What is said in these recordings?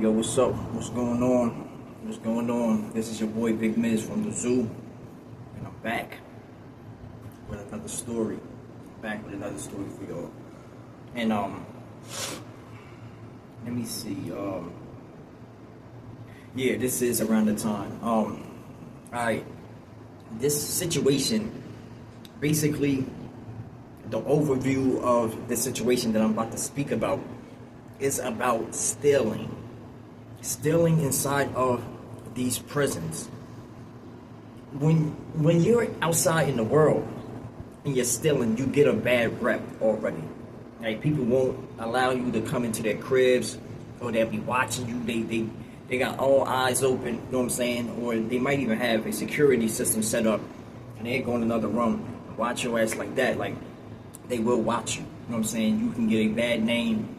Yo, what's up? What's going on? What's going on? This is your boy Big Miz from the zoo, and I'm back with another story. Back with another story for y'all. And let me see. Yeah, this is around the time. Alright. This situation, basically, the overview of the situation that I'm about to speak about is about stealing inside of these prisons. When you're outside in the world and you're stealing, you get a bad rep already. Like, people won't allow you to come into their cribs, or they'll be watching you. They got all eyes open, you know what I'm saying? Or they might even have a security system set up, and they go in another room and watch your ass like that. Like, they will watch you, you know what I'm saying? You can get a bad name.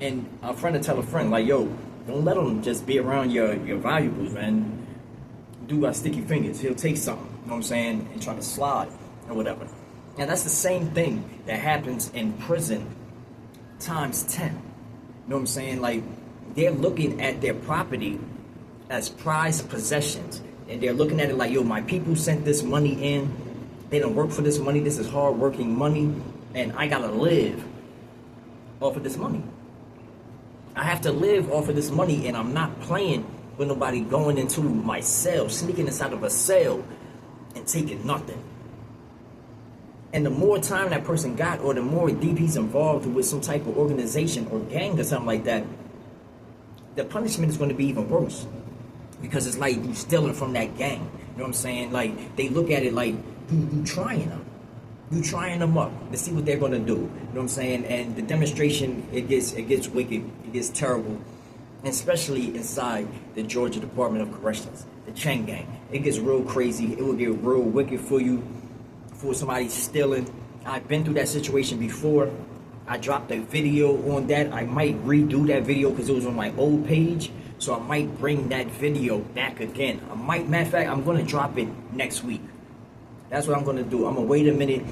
And a friend will tell a friend, like, yo, don't let them just be around your valuables, man. Dude got sticky fingers. He'll take something, you know what I'm saying, and try to slide or whatever. And that's the same thing that happens in prison times 10. You know what I'm saying? Like, they're looking at their property as prized possessions. And they're looking at it like, yo, my people sent this money in. They don't work for this money. This is hard-working money. And I gotta live off of this money. I have to live off of this money, and I'm not playing with nobody going into my cell, sneaking inside of a cell and taking nothing. And the more time that person got, or the more deep he's involved with some type of organization or gang or something like that, the punishment is going to be even worse. Because it's like you stealing from that gang. You know what I'm saying? Like, they look at it like you trying them. You trying them up to see what they're gonna do. You know what I'm saying? And the demonstration, it gets wicked, it gets terrible, and especially inside the Georgia Department of Corrections, the chain gang. It gets real crazy. It will get real wicked for you, for somebody stealing. I've been through that situation before. I dropped a video on that. I might redo that video because it was on my old page, so I might bring that video back again. Matter of fact, I'm gonna drop it next week. That's what I'm going to do. I'm going to wait a minute,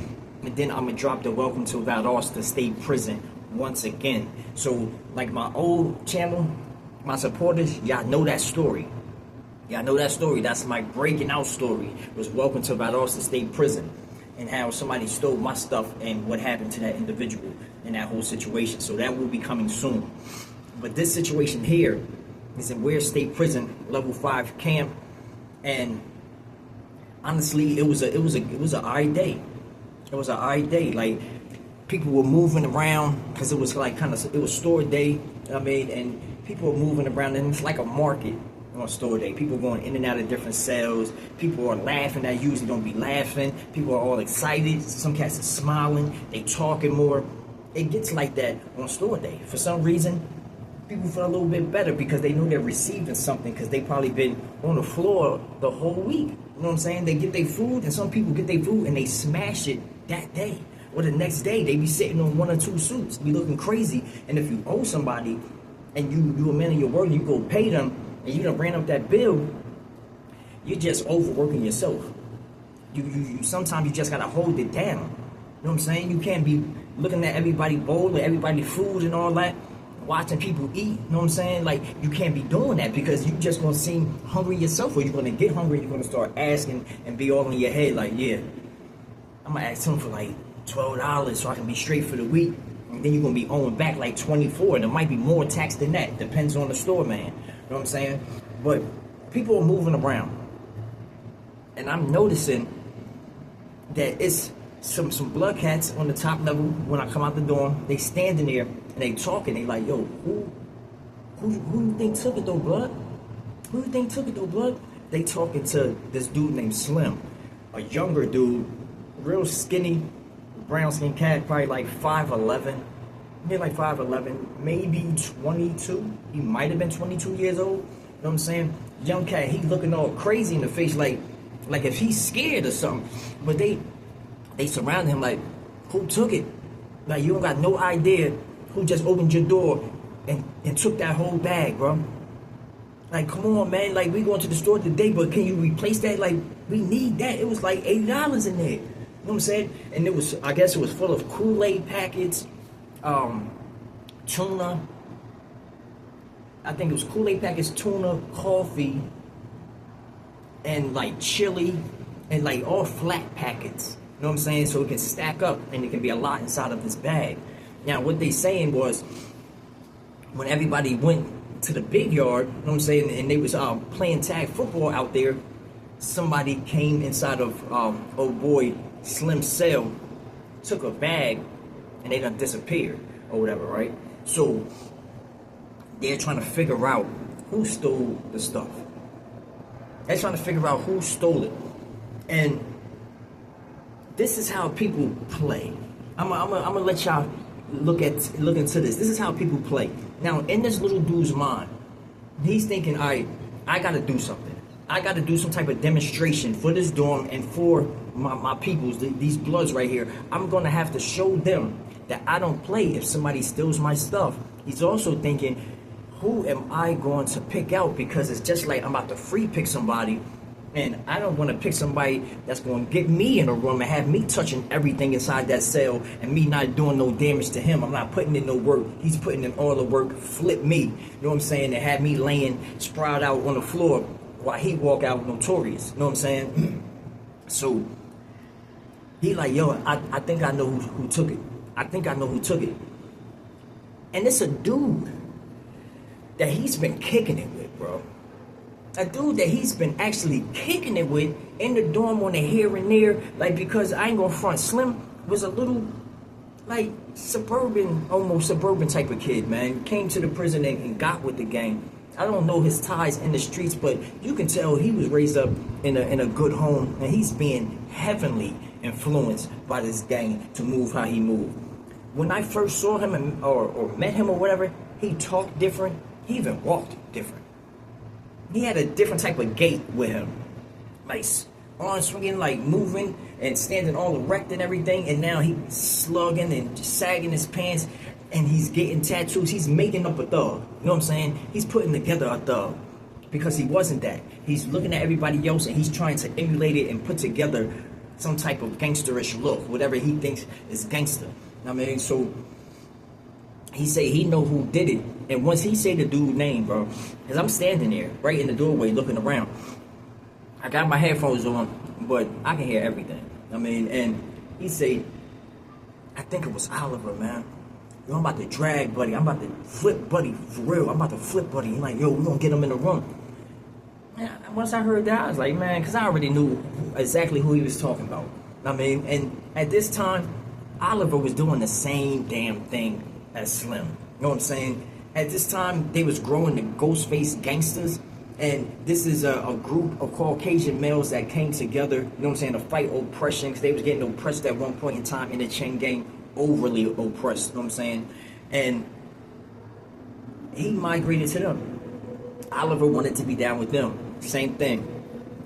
and then I'm going to drop the Welcome to Valdosta State Prison once again. So, like my old channel, my supporters, y'all know that story. Y'all know that story. That's my breaking out story. It was Welcome to Valdosta State Prison, and how somebody stole my stuff and what happened to that individual in that whole situation. So that will be coming soon. But this situation here is in Ware State Prison, level 5 camp, and honestly, it was an alright day. It was an alright day. Like, people were moving around because it was like it was store day. I mean, and people were moving around, and it's like a market on store day. People going in and out of different cells. People are laughing that usually don't be laughing. People are all excited. Some cats are smiling. They talking more. It gets like that on store day. For some reason, people feel a little bit better because they know they're receiving something, because they probably been on the floor the whole week. You know what I'm saying? They get their food, and some people get their food and they smash it that day. Or the next day, they be sitting on 1 or 2 suits, be looking crazy. And if you owe somebody and you a man of your word, you go pay them, and you done ran up that bill, you're just overworking yourself. You sometimes you just gotta hold it down. You know what I'm saying? You can't be looking at everybody bowl and everybody food and all that, watching people eat, you know what I'm saying? Like, you can't be doing that, because you just gonna seem hungry yourself, or you're gonna get hungry, you're gonna start asking and be all in your head like, yeah, I'm gonna ask him for like $12 so I can be straight for the week, and then you're gonna be owing back like 24, and there might be more tax than that, depends on the store, man. You know what I'm saying? But people are moving around, and I'm noticing that it's some blood cats on the top level. When I come out the door, they standing there and they talking. They like, yo, who you think took it though, blood? Who you think took it though, blood? They talking to this dude named Slim, a younger dude, real skinny, brown skin cat, probably like 5'11", maybe like 5'11", maybe 22. He might have been 22 years old. You know what I'm saying? Young cat, he looking all crazy in the face, like if he's scared or something. But they surround him like, who took it? Like, you don't got no idea who just opened your door and took that whole bag, bro. Like, come on, man. Like, we going to the store today, but can you replace that? Like, we need that. It was like $80 in there. You know what I'm saying? And it was, I guess it was full of Kool-Aid packets, tuna, I think it was Kool-Aid packets, tuna, coffee, and like chili, and like all flat packets. You know what I'm saying? So it can stack up and it can be a lot inside of this bag. Now what they saying was, when everybody went to the big yard, you know what I'm saying, and they was playing tag football out there, somebody came inside of old boy Slim's cell, took a bag, and they done disappeared or whatever, right? So they're trying to figure out who stole the stuff. They're trying to figure out who stole it. And this is how people play. I'm gonna let y'all look into this. This is how people play. Now, in this little dude's mind, he's thinking, all right, I gotta do something. I gotta do some type of demonstration for this dorm and for my peoples, these bloods right here. I'm gonna have to show them that I don't play if somebody steals my stuff. He's also thinking, who am I going to pick out? Because it's just like I'm about to free pick somebody, and I don't want to pick somebody that's going to get me in a room and have me touching everything inside that cell and me not doing no damage to him. I'm not putting in no work. He's putting in all the work, flip me. You know what I'm saying? And have me laying sprout out on the floor while he walk out notorious. You know what I'm saying? So he like, yo, I think I know who took it. I think I know who took it. And it's a dude that he's been kicking it with, bro. A dude that he's been actually kicking it with in the dorm on the here and there. Like, because I ain't gonna front, Slim was a little, like, suburban, almost suburban type of kid, man. Came to the prison and got with the gang. I don't know his ties in the streets, but you can tell he was raised up in a good home, and he's being heavily influenced by this gang to move how he moved. When I first saw him or met him or whatever, he talked different. He even walked different. He had a different type of gait with him. Like arms swinging, like moving and standing all erect and everything. And now he's slugging and sagging his pants, and he's getting tattoos. He's making up a thug. You know what I'm saying? He's putting together a thug because he wasn't that. He's looking at everybody else and he's trying to emulate it and put together some type of gangsterish look, whatever he thinks is gangster. I mean, so he say he know who did it, and once he say the dude's name, bro, because I'm standing there right in the doorway looking around. I got my headphones on, but I can hear everything. I mean, and he say, I think it was Oliver, man. Yo, I'm about to drag Buddy. I'm about to flip Buddy for real. I'm about to flip Buddy. He's like, yo, we're gonna get him in the room. And once I heard that, I was like, man, because I already knew exactly who he was talking about. I mean, and at this time, Oliver was doing the same damn thing as Slim. You know what I'm saying? At this time, they was growing the Ghostface gangsters, and this is a group of Caucasian males that came together, you know what I'm saying, to fight oppression, because they was getting oppressed at one point in time in the chain gang, overly oppressed, you know what I'm saying? And he migrated to them. Oliver wanted to be down with them. Same thing.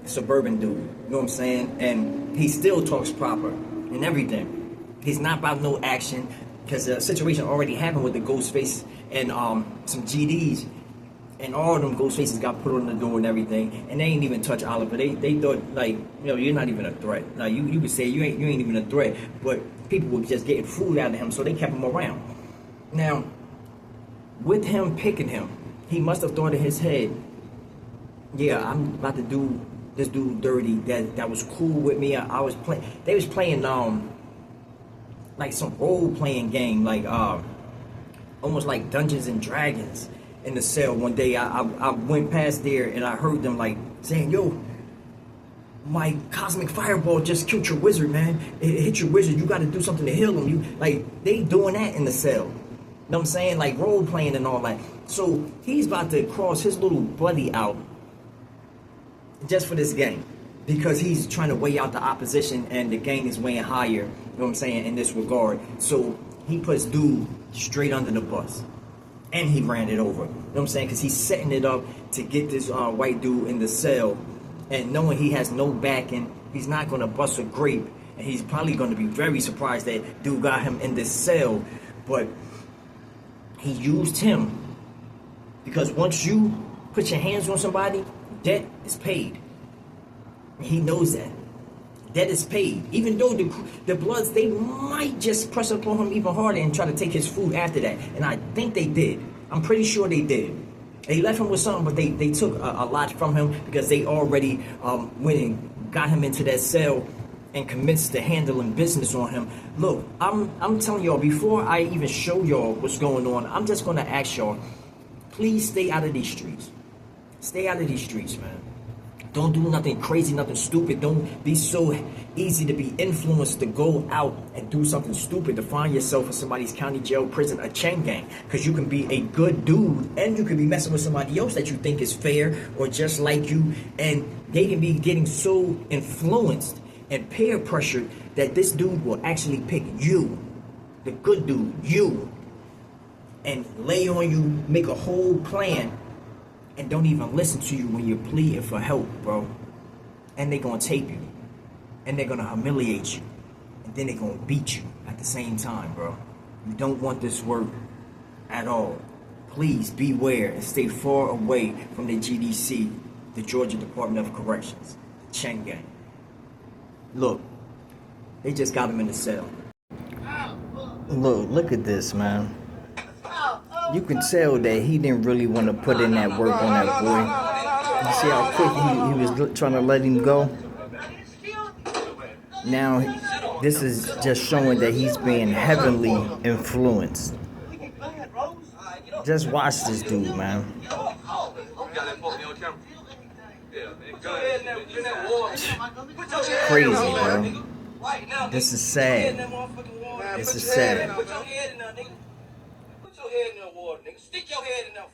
Suburban dude, you know what I'm saying? And he still talks proper and everything. He's not about no action, because the situation already happened with the Ghostface and some GDs, and all of them Ghostfaces got put on the door and everything, and they ain't even touch Oliver. They thought, like, you know, you're not even a threat. Like, you could say you ain't even a threat, but people were just getting food out of him, so they kept him around. Now, with him picking him, he must have thought in his head, yeah, I'm about to do this dude dirty that was cool with me. I was playing. They was playing like some role-playing game, like almost like Dungeons and Dragons in the cell. One day I went past there and I heard them like saying, yo, my cosmic fireball just killed your wizard, man. It hit your wizard. You got to do something to heal him. You like, they doing that in the cell. You know what I'm saying? Like role-playing and all that. So he's about to cross his little buddy out just for this game, because he's trying to weigh out the opposition and the gang is weighing higher, you know what I'm saying, in this regard. So he puts dude straight under the bus and he ran it over, you know what I'm saying, because he's setting it up to get this white dude in the cell, and knowing he has no backing, he's not going to bust a grape, and he's probably going to be very surprised that dude got him in this cell. But he used him, because once you put your hands on somebody, debt is paid. He knows that. Debt is paid. Even though the Bloods, they might just press upon him even harder and try to take his food after that. And I think they did. I'm pretty sure they did. They left him with something, but they took a lot from him because they already went and got him into that cell and commenced to handling business on him. Look, I'm telling y'all, before I even show y'all what's going on, I'm just gonna ask y'all, please stay out of these streets. Stay out of these streets, man. Don't do nothing crazy, nothing stupid. Don't be so easy to be influenced to go out and do something stupid, to find yourself in somebody's county jail, prison, a chain gang. Because you can be a good dude and you can be messing with somebody else that you think is fair or just like you. And they can be getting so influenced and peer pressured that this dude will actually pick you, the good dude, you, and lay on you, make a whole plan, and don't even listen to you when you're pleading for help, bro. And they're gonna tape you. And they're gonna humiliate you. And then they're gonna beat you at the same time, bro. You don't want this work at all. Please beware and stay far away from the GDC, the Georgia Department of Corrections, the Chain Gang. Look, they just got him in the cell. Look at this, man. You can tell that he didn't really want to put in that work on that boy. You see how quick he was trying to let him go? Now, this is just showing that he's being heavily influenced. Just watch this dude, man. Crazy, bro. This is sad. This is sad. Put your head in there, water, nigga. Stick your head in there.